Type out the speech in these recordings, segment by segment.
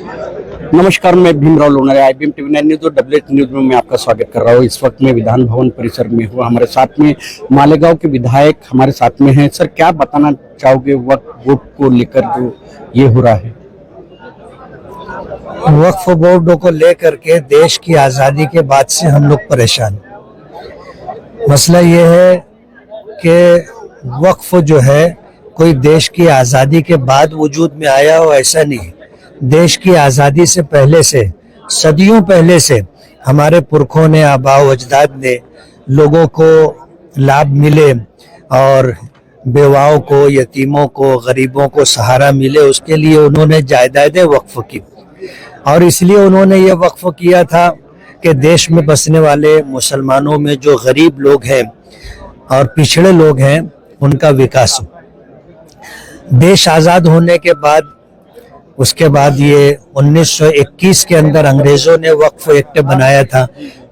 नमस्कार, मैं Bhimrao Lonare IBM TV 9 news और WH न्यूज में मैं आपका स्वागत कर रहा हूँ। इस वक्त मैं विधान भवन परिसर में हूँ। हमारे साथ में मालेगांव के विधायक हमारे साथ में हैं। सर, क्या बताना चाहोगे वक्फ बोर्ड को लेकर जो ये हो रहा है? वक्फ बोर्डों को लेकर के देश की आज़ादी के बाद से हम लोग परेशान। मसला ये है कि वक्फ जो है कोई देश की आज़ादी के बाद वजूद में आया हो, ऐसा नहीं। देश की आज़ादी से पहले से, सदियों पहले से हमारे पुरखों ने, आबाओ अजदाद ने लोगों को लाभ मिले और बेवाओं को, यतीमों को, गरीबों को सहारा मिले, उसके लिए उन्होंने जायदादें वक्फ की। और इसलिए उन्होंने ये वक्फ किया था कि देश में बसने वाले मुसलमानों में जो गरीब लोग हैं और पिछड़े लोग हैं उनका विकास हो। देश आज़ाद होने के बाद, उसके बाद ये 1921 के अंदर अंग्रेज़ों ने वक्फ एक्ट बनाया था।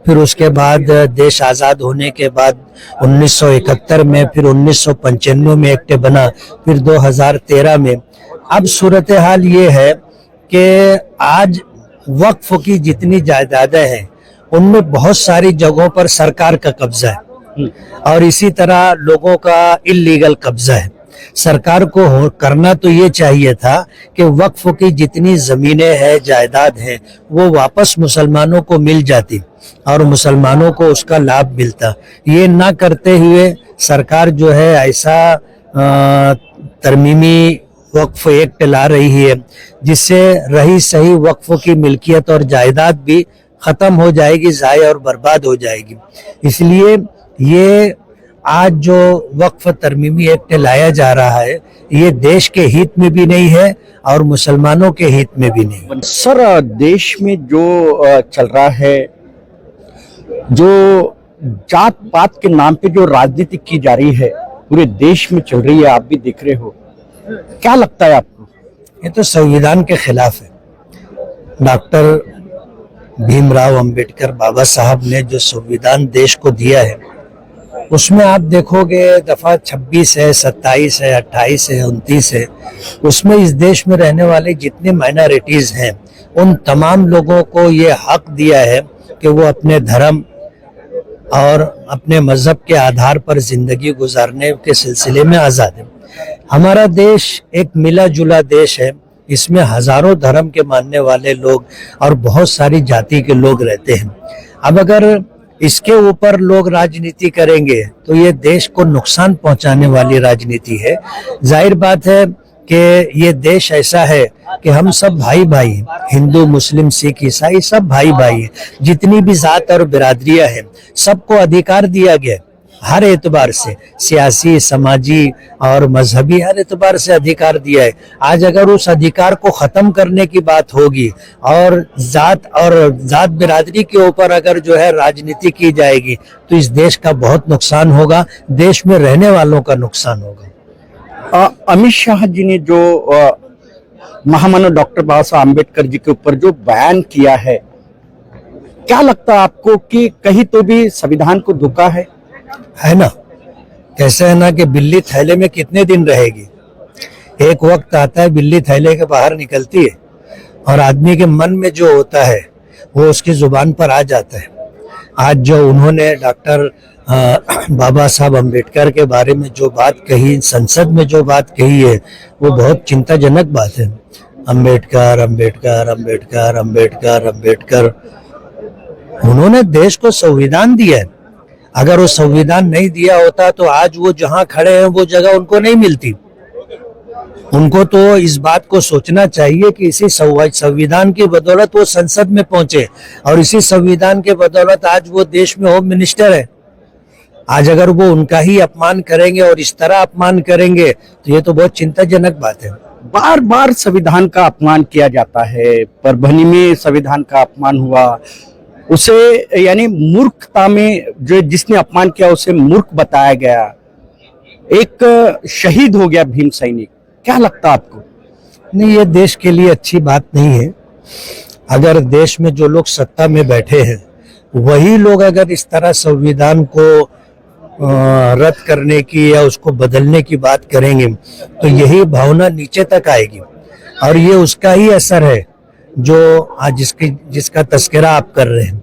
फिर उसके बाद देश आज़ाद होने के बाद 1971 में, फिर 1995 में एक्ट बना, फिर 2013 में। अब सूरत हाल ये है कि आज वक्फ की जितनी जायदादें हैं उनमें बहुत सारी जगहों पर सरकार का कब्जा है और इसी तरह लोगों का इल्लीगल कब्जा है। सरकार को करना तो ये चाहिए था कि वक्फ की जितनी जमीनें हैं, जायदाद है, वो वापस मुसलमानों को मिल जाती और मुसलमानों को उसका लाभ मिलता। ये ना करते हुए सरकार जो है ऐसा तरमीमी वक्फ एक्ट ला रही है जिससे रही सही वक्फ की मिल्कियत और जायदाद भी खत्म हो जाएगी, ज़ाया और बर्बाद हो जाएगी। इसलिए ये आज जो वक्फ तरमीमी एक्ट लाया जा रहा है ये देश के हित में भी नहीं है और मुसलमानों के हित में भी नहीं। सर, देश में जो चल रहा है, जो जात पात के नाम पे जो राजनीति की जा रही है पूरे देश में चल रही है, आप भी देख रहे हो, क्या लगता है आपको? ये तो संविधान के खिलाफ है। डॉक्टर भीमराव अंबेडकर बाबा साहब ने जो संविधान देश को दिया है उसमें आप देखोगे दफा 26 है, 27 है, 28 है, 29 है। उसमें इस देश में रहने वाले जितने माइनॉरिटीज हैं उन तमाम लोगों को ये हक दिया है कि वो अपने धर्म और अपने मजहब के आधार पर जिंदगी गुजारने के सिलसिले में आज़ाद है। हमारा देश एक मिला जुला देश है। इसमें हजारों धर्म के मानने वाले लोग और बहुत सारी जाति के लोग रहते हैं। अब अगर इसके ऊपर लोग राजनीति करेंगे तो ये देश को नुकसान पहुंचाने वाली राजनीति है। जाहिर बात है कि ये देश ऐसा है कि हम सब भाई भाई हैं, हिंदू, मुस्लिम, सिख, ईसाई सब भाई भाई हैं। जितनी भी जात और बिरादरियां हैं सबको अधिकार दिया गया हर एतबार से, सियासी, समाजी और मजहबी हर एतबार से अधिकार दिया है। आज अगर उस अधिकार को खत्म करने की बात होगी और जात बिरादरी के ऊपर अगर जो है राजनीति की जाएगी तो इस देश का बहुत नुकसान होगा, देश में रहने वालों का नुकसान होगा। अमित शाह जी ने जो महामानव डॉक्टर बाबा साहब अम्बेडकर जी के ऊपर जो बयान किया है, क्या लगता है आपको कि कहीं तो भी संविधान को धोखा है ना? कैसे है ना कि बिल्ली थैले में कितने दिन रहेगी। एक वक्त आता है बिल्ली थैले के बाहर निकलती है और आदमी के मन में जो होता है वो उसकी जुबान पर आ जाता है। आज जो उन्होंने डॉक्टर बाबा साहब अम्बेडकर के बारे में जो बात कही, संसद में जो बात कही है, वो बहुत चिंताजनक बात है। अम्बेडकर अम्बेडकर अम्बेडकर अम्बेडकर अम्बेडकर। उन्होंने देश को संविधान दिया है। अगर वो संविधान नहीं दिया होता तो आज वो जहां खड़े हैं वो जगह उनको नहीं मिलती। उनको तो इस बात को सोचना चाहिए कि इसी संविधान की बदौलत वो संसद में पहुंचे और इसी संविधान के बदौलत आज वो देश में होम मिनिस्टर है। आज अगर वो उनका ही अपमान करेंगे और इस तरह अपमान करेंगे तो ये तो बहुत चिंताजनक बात है। बार बार संविधान का अपमान किया जाता है। परभनी में संविधान का अपमान हुआ, उसे यानी मूर्खता में जो जिसने अपमान किया उसे मूर्ख बताया गया। एक शहीद हो गया भीम सैनिक। क्या लगता आपको? नहीं, ये देश के लिए अच्छी बात नहीं है। अगर देश में जो लोग सत्ता में बैठे हैं वही लोग अगर इस तरह संविधान को रद्द करने की या उसको बदलने की बात करेंगे तो यही भावना नीचे तक आएगी और ये उसका ही असर है जो आज जिसका तस्करा आप कर रहे हैं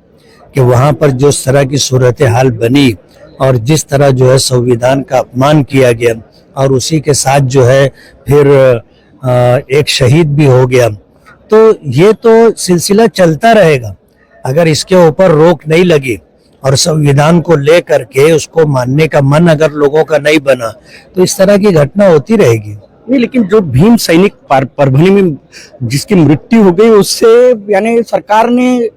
कि वहाँ पर जो इस तरह की सूरत हाल बनी और जिस तरह जो है संविधान का अपमान किया गया और उसी के साथ जो है फिर एक शहीद भी हो गया, तो ये तो सिलसिला चलता रहेगा अगर इसके ऊपर रोक नहीं लगी और संविधान को ले करके उसको मानने का मन अगर लोगों का नहीं बना तो इस तरह की घटना होती रहेगी। नहीं, लेकिन जो भीम सैनिक परभनी में जिसकी मृत्यु हो गई उससे यानी सरकार ने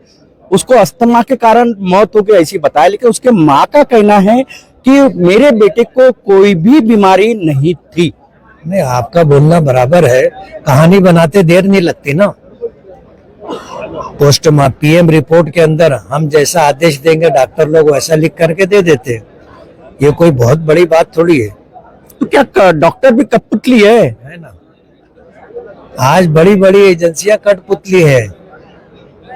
उसको अस्थमा के कारण मौत हो गई ऐसी बताया, लेकिन उसके माँ का कहना है कि मेरे बेटे को कोई भी बीमारी नहीं थी। नहीं, आपका बोलना बराबर है, कहानी बनाते देर नहीं लगती ना। पोस्टमार्टम पीएम रिपोर्ट के अंदर हम जैसा आदेश देंगे डॉक्टर लोग वैसा लिख करके दे देते हैं, ये कोई बहुत बड़ी बात थोड़ी है। तो क्या डॉक्टर भी कठपुतली है ना? आज बड़ी बड़ी एजेंसियां कठपुतली है,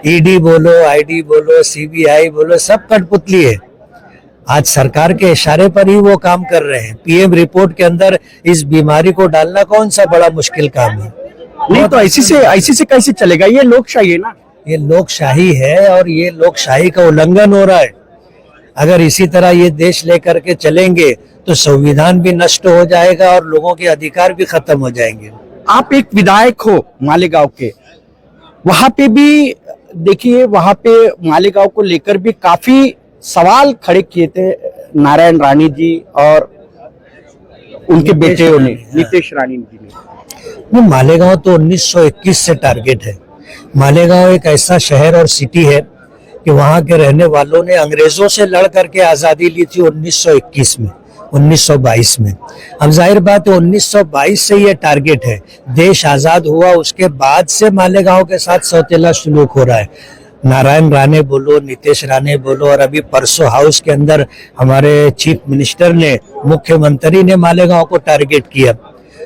ईडी बोलो, आईडी बोलो, सीबीआई बोलो, सब कठपुतली है। आज सरकार के इशारे पर ही वो काम कर रहे हैं। पीएम रिपोर्ट के अंदर इस बीमारी को डालना कौन सा बड़ा मुश्किल काम है? नहीं तो ऐसी से कैसे चलेगा? ये लोकशाही है ना। ये लोकशाही है और ये लोकशाही का उल्लंघन हो रहा है। अगर इसी तरह ये देश लेकर के चलेंगे तो संविधान भी नष्ट हो जाएगा और लोगों के अधिकार भी खत्म हो जाएंगे। आप एक विधायक हो मालेगांव के, वहां पे भी देखिए, वहां पे मालेगांव को लेकर भी काफी सवाल खड़े किए थे नारायण राणे जी और उनके बेटे ने नीतीश राणे जी ने। मालेगांव तो 1921 से टारगेट है। मालेगांव एक ऐसा शहर और सिटी है कि वहां के रहने वालों ने अंग्रेजों से लड़ करके आजादी ली थी 1921 में, 1922 में। अब जाहिर बात है 1922 से ये टारगेट है। देश आजाद हुआ उसके बाद से मालेगांव के साथ सौतेला सलूक हो रहा है। नारायण राणे बोलो, नीतीश राणे बोलो, और अभी परसों हाउस के अंदर हमारे चीफ मिनिस्टर ने, मुख्यमंत्री ने मालेगांव को टारगेट किया।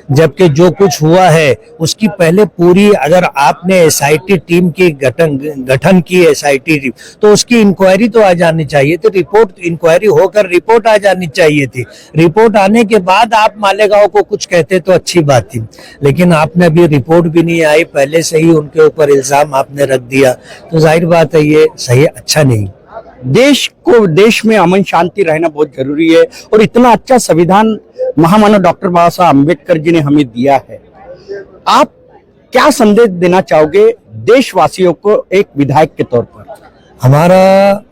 जबकि जो कुछ हुआ है उसकी पहले पूरी, अगर आपने एसआईटी टीम की गठन की एसआईटी टीम, तो उसकी इंक्वायरी तो आ जानी चाहिए थी। रिपोर्ट इंक्वायरी होकर रिपोर्ट आ जानी चाहिए थी। रिपोर्ट आने के बाद आप मालेगांव को कुछ कहते तो अच्छी बात थी, लेकिन आपने अभी रिपोर्ट भी नहीं आई, पहले से ही उनके ऊपर इल्जाम आपने रख दिया, तो जाहिर बात है ये सही, अच्छा नहीं। देश में अमन शांति रहना बहुत जरूरी है और इतना अच्छा संविधान महामानव डॉक्टर बाबा साहब अम्बेडकर जी ने हमें दिया है। आप क्या संदेश देना चाहोगे देशवासियों को एक विधायक के तौर पर? हमारा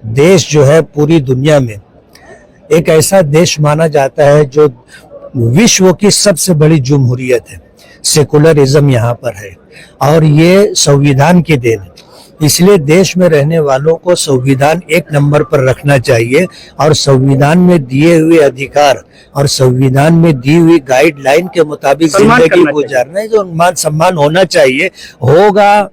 देश जो है पूरी दुनिया में एक ऐसा देश माना जाता है जो विश्व की सबसे बड़ी जमहूरियत है। सेकुलरिज्म यहाँ पर है और ये संविधान की देन है। इसलिए देश में रहने वालों को संविधान एक नंबर पर रखना चाहिए और संविधान में दिए हुए अधिकार और संविधान में दी हुई गाइडलाइन के मुताबिक जिंदगी गुजारना है। जो मान सम्मान होना चाहिए होगा,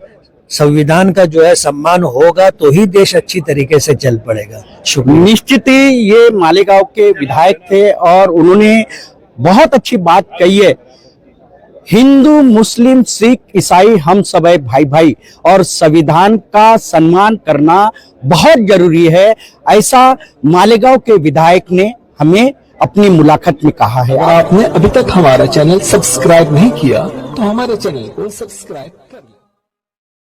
संविधान का जो है सम्मान होगा तो ही देश अच्छी तरीके से चल पड़ेगा। निश्चित ही ये मालेगांव के विधायक थे और उन्होंने बहुत अच्छी बात कही है, हिंदू मुस्लिम सिख ईसाई हम सब भाई भाई और संविधान का सम्मान करना बहुत जरूरी है, ऐसा मालेगांव के विधायक ने हमें अपनी मुलाकात में कहा है। अगर आपने अभी तक हमारा चैनल सब्सक्राइब नहीं किया तो हमारे चैनल को सब्सक्राइब